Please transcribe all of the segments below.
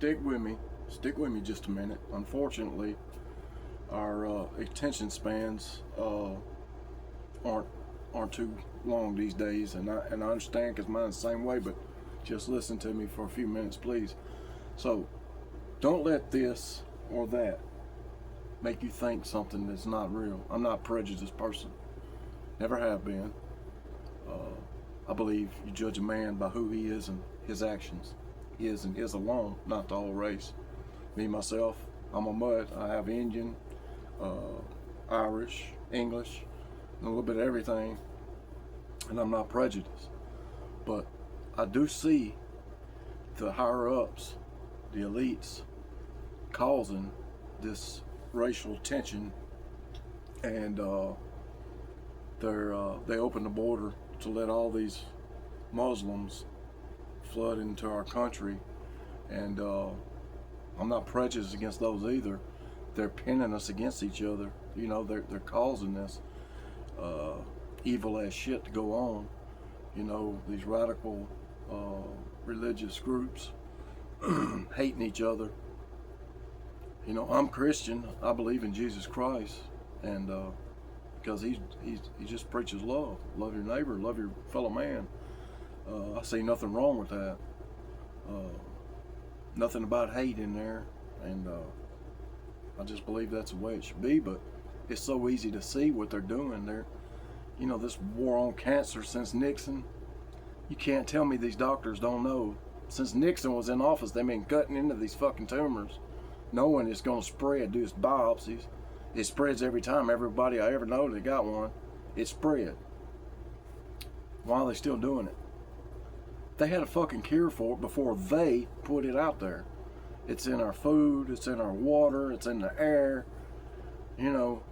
Stick with me just a minute. Unfortunately, our attention spans aren't aren't too long these days, and I understand because mine's the same way. But just listen to me for a few minutes, please. So, don't let this or that make you think something that's not real. I'm not a prejudiced person. Never have been. I believe you judge a man by who he is and his actions. His and his alone, not the whole race. Me, myself, I'm a mutt. I have Indian, Irish, English, and a little bit of everything. And I'm not prejudiced. But I do see the higher ups, the elites, causing this racial tension, and they open the border to let all these Muslims flood into our country, and I'm not prejudiced against those either. They're pinning us against each other. You know, they're causing this evil ass shit to go on. You know, these radical religious groups hating each other. You know, I'm Christian. I believe in Jesus Christ, and because he just preaches love your neighbor, love your fellow man. I see nothing wrong with that. Nothing about hate in there, and I just believe that's the way it should be. But it's so easy to see what they're doing. You know, this war on cancer since Nixon. You can't tell me these doctors don't know. Since Nixon was in office, they've been cutting into these fucking tumors, knowing it's going to spread. Do its biopsies. It spreads every time. Everybody I ever know that got one, it spread. Why are they still doing it? They had a fucking cure for it before they put it out there. It's in our food, it's in our water, it's in the air. You know,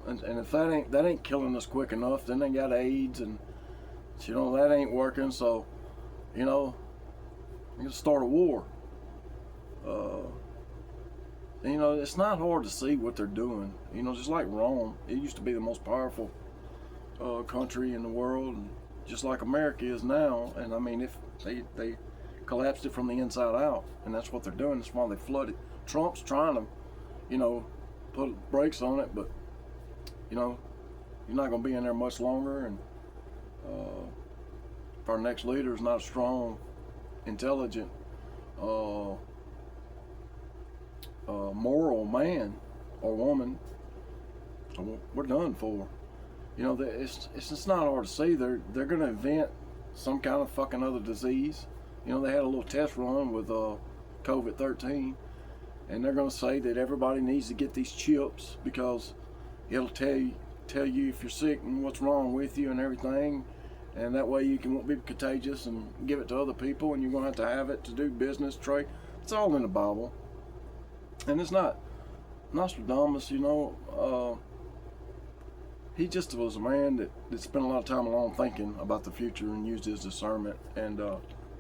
and if that ain't killing us quick enough, then they got AIDS, and you know that ain't working. So, you know, you gotta start a war. You know, it's not hard to see what they're doing. You know, just like Rome, it used to be the most powerful country in the world, and just like America is now. And I mean, if they collapsed it from the inside out, and that's what they're doing. That's why they flooded. Trump's trying to, you know, put brakes on it, but you know, you're not going to be in there much longer. And if our next leader is not strong, intelligent, moral man or woman, we're done for. You know, it's just not hard to see. They're going to invent some kind of fucking other disease. You know, they had a little test run with COVID-13, and they're going to say that everybody needs to get these chips because it'll tell you if you're sick and what's wrong with you and everything, and that way you won't be contagious and give it to other people, and you're going to have it to do business, trade. It's all in the Bible. And it's not Nostradamus, you know. He just was a man that spent a lot of time alone thinking about the future and used his discernment. And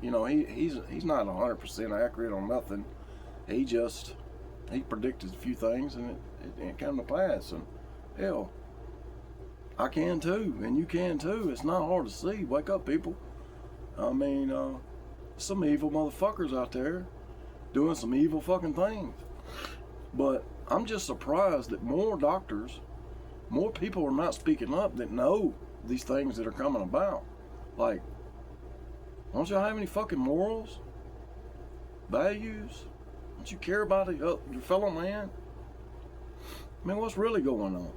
you know, he's not 100% accurate on nothing. He predicted a few things, and it came to pass. And hell, I can too, and you can too. It's not hard to see. Wake up, people. I mean, some evil motherfuckers out there doing some evil fucking things. But I'm just surprised that more doctors, more people are not speaking up that know these things that are coming about. Like, don't y'all have any fucking morals? Values? Don't you care about your fellow man? I mean, what's really going on?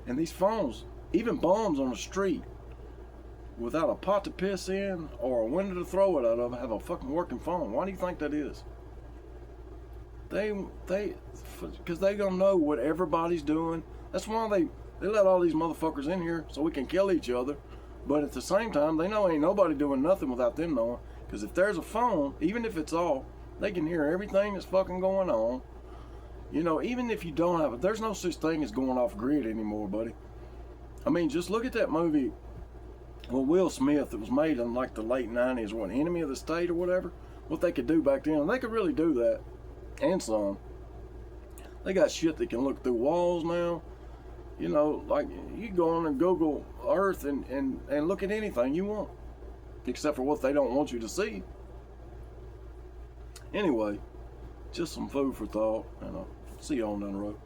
And these phones, even bums on the street, without a pot to piss in or a window to throw it out of, have a fucking working phone. Why do you think that is? Because they gonna know what everybody's doing. That's why they let all these motherfuckers in here so we can kill each other. But at the same time, they know ain't nobody doing nothing without them knowing. Because if there's a phone, even if it's off, they can hear everything that's fucking going on. You know, even if you don't have it, there's no such thing as going off grid anymore, buddy. I mean, just look at that movie with Will Smith that was made in like the late 90s, what, Enemy of the State or whatever? What they could do back then. And they could really do that. And some. They got shit that can look through walls now. You know, like you go on and Google Earth and look at anything you want, except for what they don't want you to see. Anyway, just some food for thought, and I'll see you on down the road.